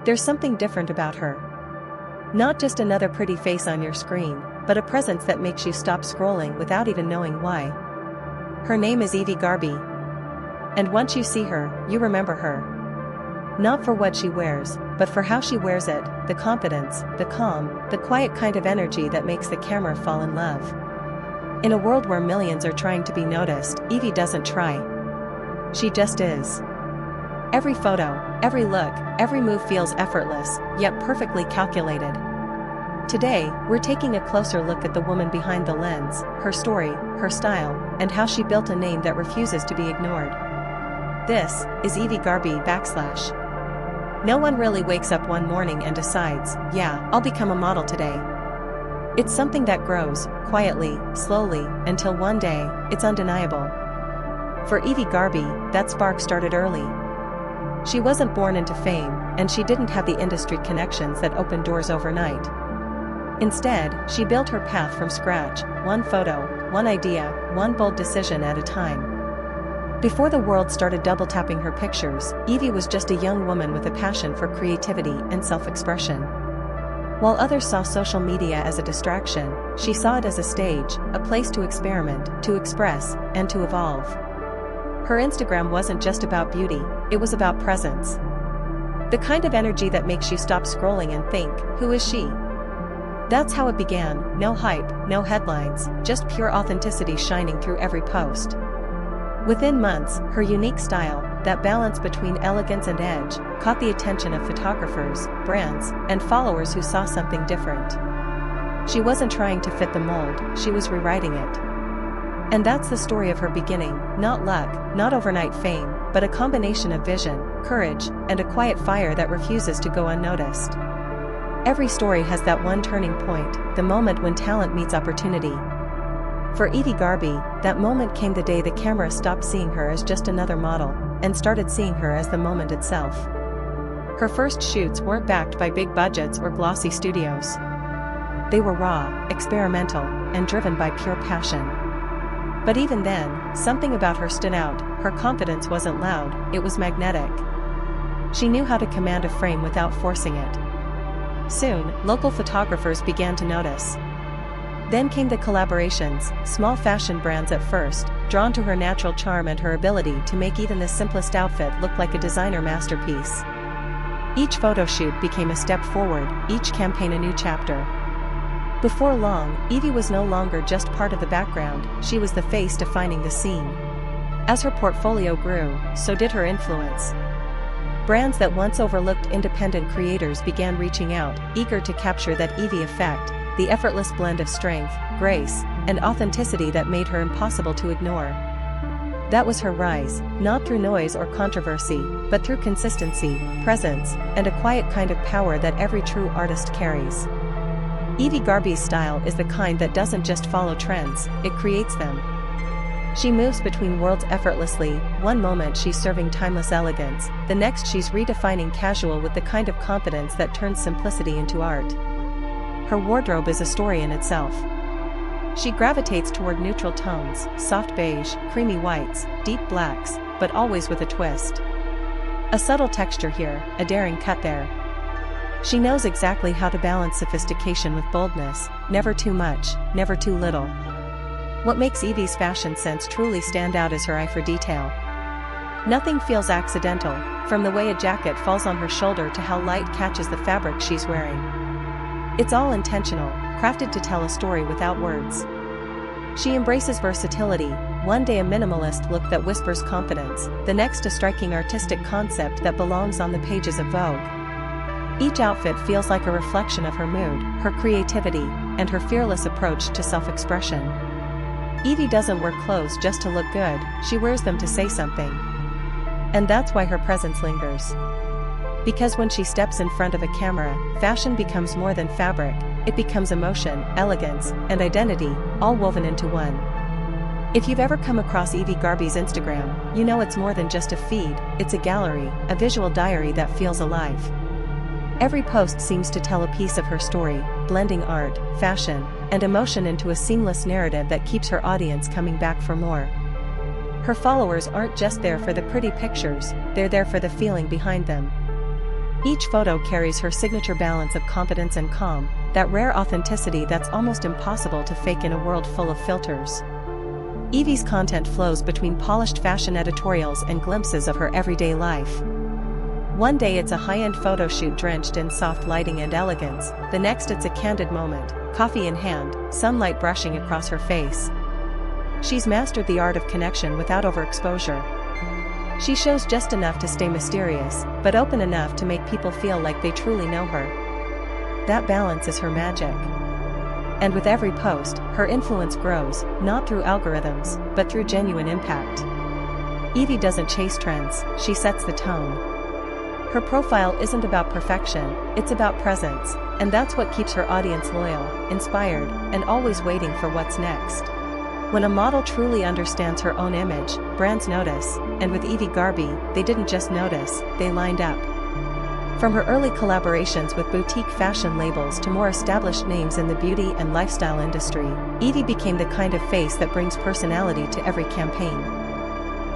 There's something different about her. Not just another pretty face on your screen, but a presence that makes you stop scrolling without even knowing why. Her name is Evie Garbe. And once you see her, you remember her. Not for what she wears, but for how she wears it, the confidence, the calm, the quiet kind of energy that makes the camera fall in love. In a world where millions are trying to be noticed, Evie doesn't try. She just is. Every photo, every look, every move feels effortless, yet perfectly calculated. Today, we're taking a closer look at the woman behind the lens, her story, her style, and how she built a name that refuses to be ignored. This is Evie Garbe / No one really wakes up one morning and decides, yeah, I'll become a model today. It's something that grows, quietly, slowly, until one day, it's undeniable. For Evie Garbe, that spark started early. She wasn't born into fame, and she didn't have the industry connections that opened doors overnight. Instead, she built her path from scratch, one photo, one idea, one bold decision at a time. Before the world started double-tapping her pictures, Evie was just a young woman with a passion for creativity and self-expression. While others saw social media as a distraction, she saw it as a stage, a place to experiment, to express, and to evolve. Her Instagram wasn't just about beauty, it was about presence. The kind of energy that makes you stop scrolling and think, who is she? That's how it began, no hype, no headlines, just pure authenticity shining through every post. Within months, her unique style, that balance between elegance and edge, caught the attention of photographers, brands, and followers who saw something different. She wasn't trying to fit the mold, she was rewriting it. And that's the story of her beginning, not luck, not overnight fame, but a combination of vision, courage, and a quiet fire that refuses to go unnoticed. Every story has that one turning point, the moment when talent meets opportunity. For Evie Garbe, that moment came the day the camera stopped seeing her as just another model, and started seeing her as the moment itself. Her first shoots weren't backed by big budgets or glossy studios. They were raw, experimental, and driven by pure passion. But even then, something about her stood out. Her confidence wasn't loud, it was magnetic. She knew how to command a frame without forcing it. Soon, local photographers began to notice. Then came the collaborations, small fashion brands at first, drawn to her natural charm and her ability to make even the simplest outfit look like a designer masterpiece. Each photo shoot became a step forward, each campaign a new chapter. Before long, Evie was no longer just part of the background, she was the face defining the scene. As her portfolio grew, so did her influence. Brands that once overlooked independent creators began reaching out, eager to capture that Evie effect, the effortless blend of strength, grace, and authenticity that made her impossible to ignore. That was her rise, not through noise or controversy, but through consistency, presence, and a quiet kind of power that every true artist carries. Evie Garbe's style is the kind that doesn't just follow trends, it creates them. She moves between worlds effortlessly, one moment she's serving timeless elegance, the next she's redefining casual with the kind of confidence that turns simplicity into art. Her wardrobe is a story in itself. She gravitates toward neutral tones, soft beige, creamy whites, deep blacks, but always with a twist. A subtle texture here, a daring cut there. She knows exactly how to balance sophistication with boldness, never too much, never too little. What makes Evie's fashion sense truly stand out is her eye for detail. Nothing feels accidental, from the way a jacket falls on her shoulder to how light catches the fabric she's wearing. It's all intentional, crafted to tell a story without words. She embraces versatility, one day a minimalist look that whispers confidence, the next a striking artistic concept that belongs on the pages of Vogue. Each outfit feels like a reflection of her mood, her creativity, and her fearless approach to self-expression. Evie doesn't wear clothes just to look good, she wears them to say something. And that's why her presence lingers. Because when she steps in front of a camera, fashion becomes more than fabric, it becomes emotion, elegance, and identity, all woven into one. If you've ever come across Evie Garbe's Instagram, you know it's more than just a feed, it's a gallery, a visual diary that feels alive. Every post seems to tell a piece of her story, blending art, fashion, and emotion into a seamless narrative that keeps her audience coming back for more. Her followers aren't just there for the pretty pictures, they're there for the feeling behind them. Each photo carries her signature balance of confidence and calm, that rare authenticity that's almost impossible to fake in a world full of filters. Eevee's content flows between polished fashion editorials and glimpses of her everyday life. One day it's a high-end photo shoot drenched in soft lighting and elegance, the next it's a candid moment, coffee in hand, sunlight brushing across her face. She's mastered the art of connection without overexposure. She shows just enough to stay mysterious, but open enough to make people feel like they truly know her. That balance is her magic. And with every post, her influence grows, not through algorithms, but through genuine impact. Eevee doesn't chase trends, she sets the tone. Her profile isn't about perfection, it's about presence, and that's what keeps her audience loyal, inspired, and always waiting for what's next. When a model truly understands her own image, brands notice, and with Evie Garbe, they didn't just notice, they lined up. From her early collaborations with boutique fashion labels to more established names in the beauty and lifestyle industry, Eevee became the kind of face that brings personality to every campaign.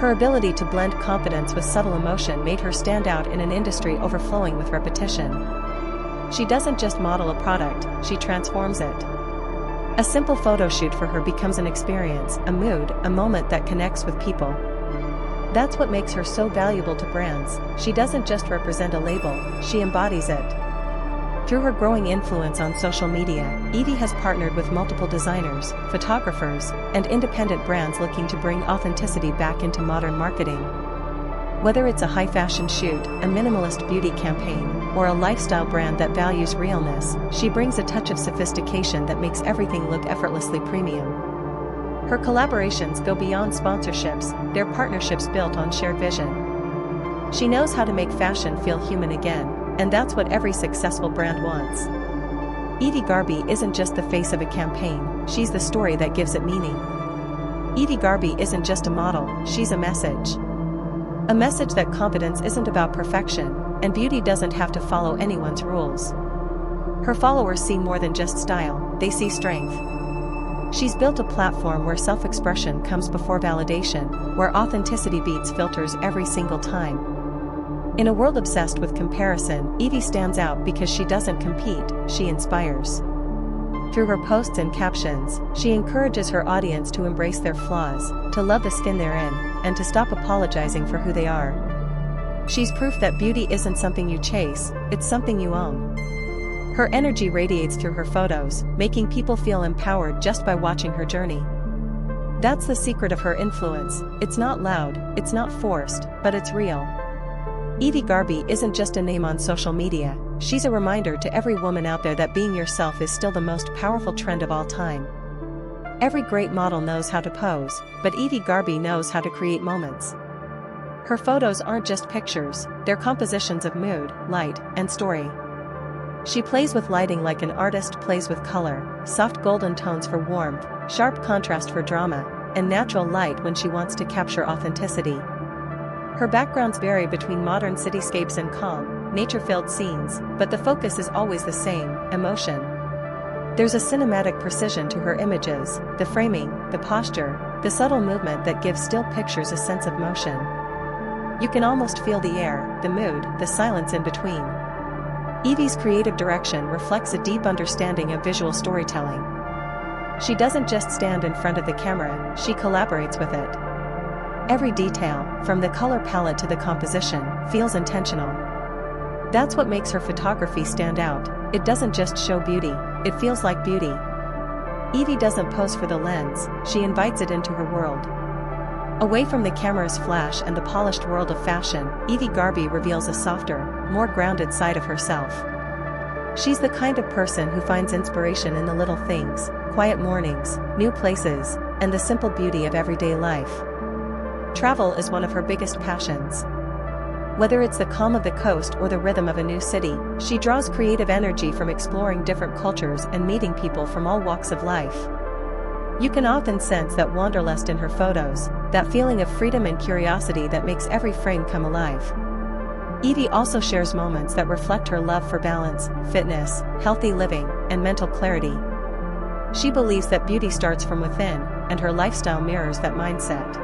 Her ability to blend confidence with subtle emotion made her stand out in an industry overflowing with repetition. She doesn't just model a product, she transforms it. A simple photo shoot for her becomes an experience, a mood, a moment that connects with people. That's what makes her so valuable to brands. She doesn't just represent a label, she embodies it. Through her growing influence on social media, Eevee has partnered with multiple designers, photographers, and independent brands looking to bring authenticity back into modern marketing. Whether it's a high-fashion shoot, a minimalist beauty campaign, or a lifestyle brand that values realness, she brings a touch of sophistication that makes everything look effortlessly premium. Her collaborations go beyond sponsorships, they're partnerships built on shared vision. She knows how to make fashion feel human again, and that's what every successful brand wants. Evie Garbe isn't just the face of a campaign, she's the story that gives it meaning. Evie Garbe isn't just a model, she's a message. A message that confidence isn't about perfection, and beauty doesn't have to follow anyone's rules. Her followers see more than just style, they see strength. She's built a platform where self-expression comes before validation, where authenticity beats filters every single time. In a world obsessed with comparison, Eevee stands out because she doesn't compete, she inspires. Through her posts and captions, she encourages her audience to embrace their flaws, to love the skin they're in, and to stop apologizing for who they are. She's proof that beauty isn't something you chase, it's something you own. Her energy radiates through her photos, making people feel empowered just by watching her journey. That's the secret of her influence, it's not loud, it's not forced, but it's real. Evie Garbe isn't just a name on social media, she's a reminder to every woman out there that being yourself is still the most powerful trend of all time. Every great model knows how to pose, but Evie Garbe knows how to create moments. Her photos aren't just pictures, they're compositions of mood, light, and story. She plays with lighting like an artist plays with color, soft golden tones for warmth, sharp contrast for drama, and natural light when she wants to capture authenticity. Her backgrounds vary between modern cityscapes and calm, nature-filled scenes, but the focus is always the same: emotion. There's a cinematic precision to her images, the framing, the posture, the subtle movement that gives still pictures a sense of motion. You can almost feel the air, the mood, the silence in between. Eevee's creative direction reflects a deep understanding of visual storytelling. She doesn't just stand in front of the camera, she collaborates with it. Every detail, from the color palette to the composition, feels intentional. That's what makes her photography stand out. It doesn't just show beauty, it feels like beauty. Eevee doesn't pose for the lens, she invites it into her world. Away from the camera's flash and the polished world of fashion, Evie Garbe reveals a softer, more grounded side of herself. She's the kind of person who finds inspiration in the little things, quiet mornings, new places, and the simple beauty of everyday life. Travel is one of her biggest passions. Whether it's the calm of the coast or the rhythm of a new city, she draws creative energy from exploring different cultures and meeting people from all walks of life. You can often sense that wanderlust in her photos, that feeling of freedom and curiosity that makes every frame come alive. Eevee also shares moments that reflect her love for balance, fitness, healthy living, and mental clarity. She believes that beauty starts from within, and her lifestyle mirrors that mindset.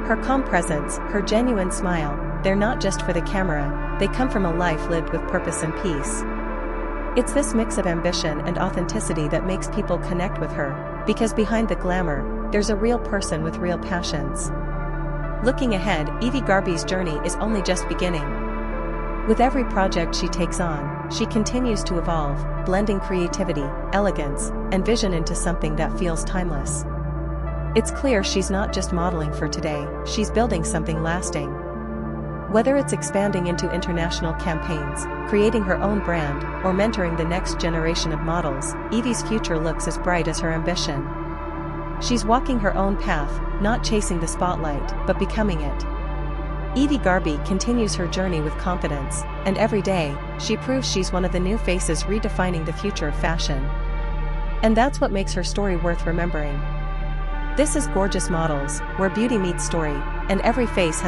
Her calm presence, her genuine smile, they're not just for the camera, they come from a life lived with purpose and peace. It's this mix of ambition and authenticity that makes people connect with her, because behind the glamour, there's a real person with real passions. Looking ahead, Evie Garbe's journey is only just beginning. With every project she takes on, she continues to evolve, blending creativity, elegance, and vision into something that feels timeless. It's clear she's not just modeling for today, she's building something lasting. Whether it's expanding into international campaigns, creating her own brand, or mentoring the next generation of models, Evie's future looks as bright as her ambition. She's walking her own path, not chasing the spotlight, but becoming it. Evie Garbe continues her journey with confidence, and every day, she proves she's one of the new faces redefining the future of fashion. And that's what makes her story worth remembering. This is Gorgeous Models, where beauty meets story, and every face has